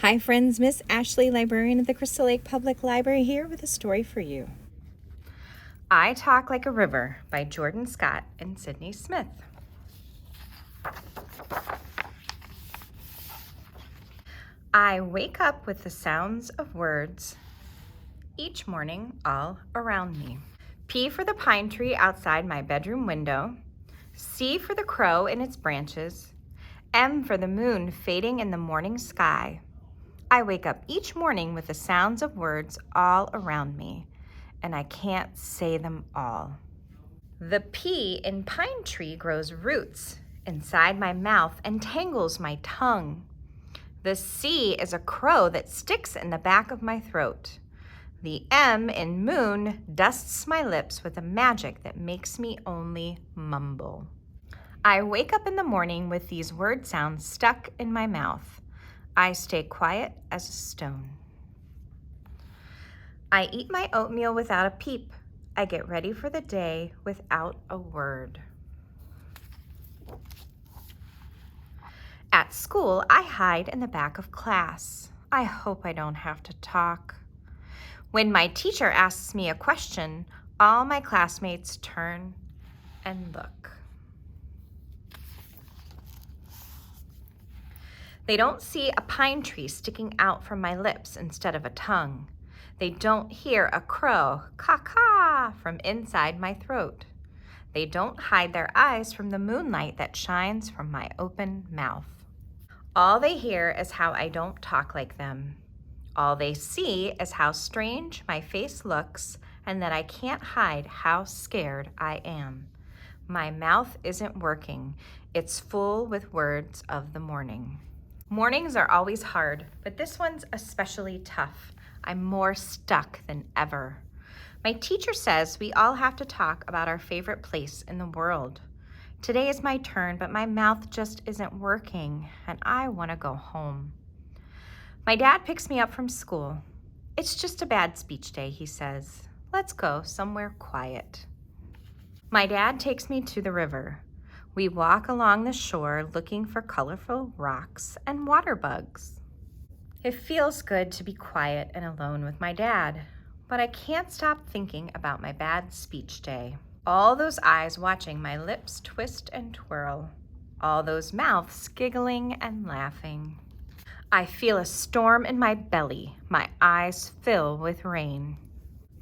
Hi friends, Miss Ashlee, librarian at the Crystal Lake Public Library here with a story for you. I Talk Like a River by Jordan Scott and Sydney Smith. I wake up with the sounds of words each morning all around me. P for the pine tree outside my bedroom window. C for the crow in its branches. M for the moon fading in the morning sky. I wake up each morning with the sounds of words all around me, and I can't say them all. The P in pine tree grows roots inside my mouth and tangles my tongue. The C is a crow that sticks in the back of my throat. The M in moon dusts my lips with a magic that makes me only mumble. I wake up in the morning with these word sounds stuck in my mouth. I stay quiet as a stone. I eat my oatmeal without a peep. I get ready for the day without a word. At school, I hide in the back of class. I hope I don't have to talk. When my teacher asks me a question, all my classmates turn and look. They don't see a pine tree sticking out from my lips instead of a tongue. They don't hear a crow caw-caw from inside my throat. They don't hide their eyes from the moonlight that shines from my open mouth. All they hear is how I don't talk like them. All they see is how strange my face looks and that I can't hide how scared I am. My mouth isn't working. It's full with words of the morning. Mornings are always hard, but this one's especially tough. I'm more stuck than ever. My teacher says we all have to talk about our favorite place in the world. Today is my turn, but my mouth just isn't working, and I want to go home. My dad picks me up from school. It's just a bad speech day, he says. Let's go somewhere quiet. My dad takes me to the river. We walk along the shore looking for colorful rocks and water bugs. It feels good to be quiet and alone with my dad, but I can't stop thinking about my bad speech day. All those eyes watching my lips twist and twirl. All those mouths giggling and laughing. I feel a storm in my belly. My eyes fill with rain.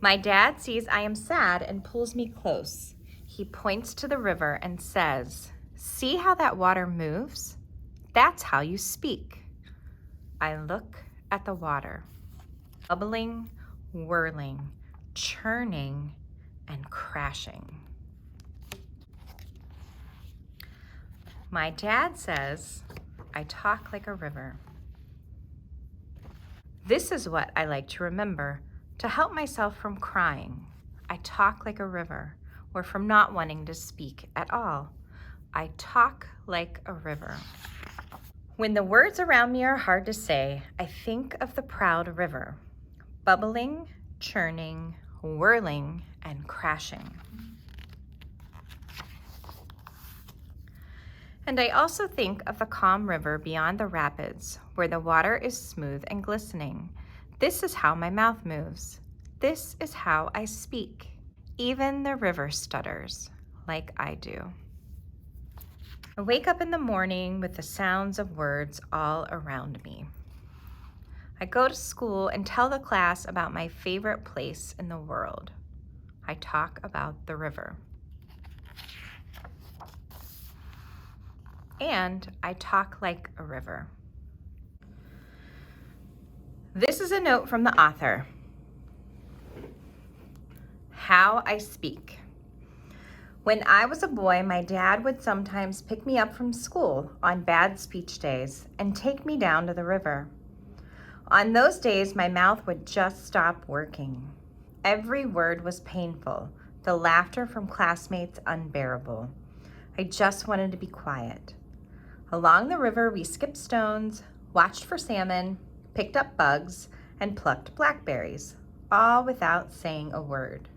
My dad sees I am sad and pulls me close. He points to the river and says, "See how that water moves? That's how you speak." I look at the water, bubbling, whirling, churning, and crashing. My dad says, I talk like a river. This is what I like to remember to help myself from crying. I talk like a river, or from not wanting to speak at all. I talk like a river. When the words around me are hard to say, I think of the proud river, bubbling, churning, whirling, and crashing. And I also think of the calm river beyond the rapids, where the water is smooth and glistening. This is how my mouth moves. This is how I speak. Even the river stutters, like I do. I wake up in the morning with the sounds of words all around me. I go to school and tell the class about my favorite place in the world. I talk about the river. And I talk like a river. This is a note from the author. How I speak. When I was a boy, my dad would sometimes pick me up from school on bad speech days and take me down to the river. On those days, my mouth would just stop working. Every word was painful, the laughter from classmates unbearable. I just wanted to be quiet. Along the river, we skipped stones, watched for salmon, picked up bugs, and plucked blackberries, all without saying a word.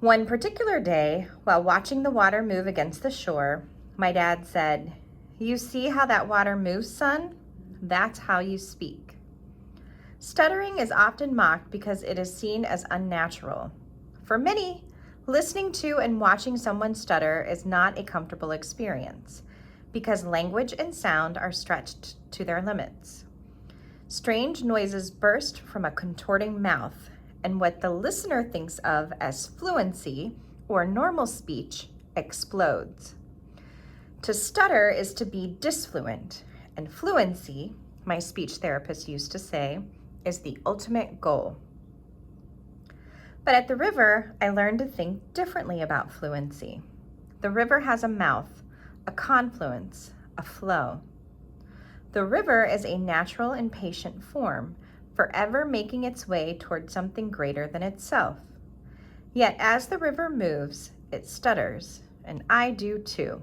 One particular day, while watching the water move against the shore, my dad said, "You see how that water moves, son? That's how you speak. Stuttering is often mocked because it is seen as unnatural. For many, listening to and watching someone stutter is not a comfortable experience because language and sound are stretched to their limits. Strange noises burst from a contorting mouth, and what the listener thinks of as fluency or normal speech explodes. To stutter is to be disfluent, and fluency, my speech therapist used to say, is the ultimate goal. But at the river, I learned to think differently about fluency. The river has a mouth, a confluence, a flow. The river is a natural and patient form, forever making its way toward something greater than itself. Yet as the river moves, it stutters, and I do too.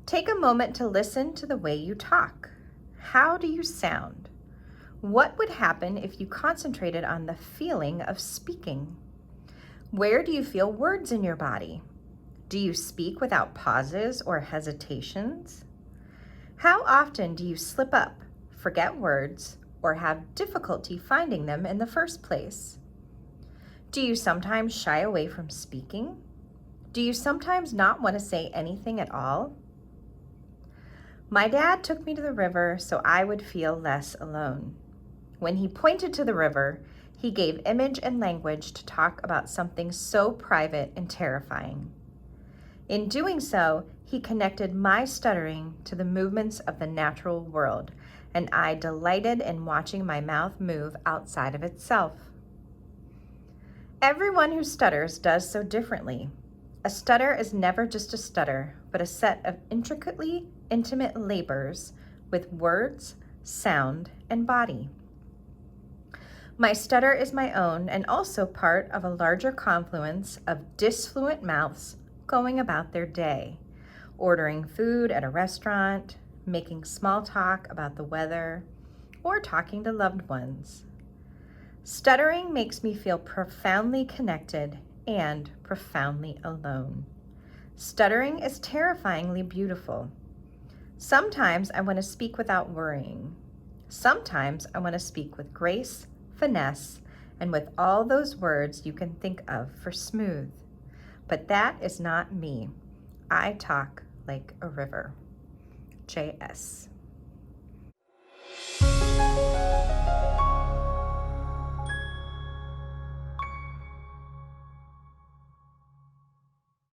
Take a moment to listen to the way you talk. How do you sound? What would happen if you concentrated on the feeling of speaking? Where do you feel words in your body? Do you speak without pauses or hesitations? How often do you slip up, forget words, or have difficulty finding them in the first place? Do you sometimes shy away from speaking? Do you sometimes not want to say anything at all? My dad took me to the river so I would feel less alone. When he pointed to the river, he gave image and language to talk about something so private and terrifying. In doing so, he connected my stuttering to the movements of the natural world, and I delighted in watching my mouth move outside of itself. Everyone who stutters does so differently. A stutter is never just a stutter, but a set of intricately intimate labors with words, sound, and body. My stutter is my own and also part of a larger confluence of disfluent mouths going about their day, ordering food at a restaurant, making small talk about the weather, or talking to loved ones. Stuttering makes me feel profoundly connected and profoundly alone. Stuttering is terrifyingly beautiful. Sometimes I want to speak without worrying. Sometimes I want to speak with grace, finesse, and with all those words you can think of for smooth. But that is not me. I talk like a river. J.S.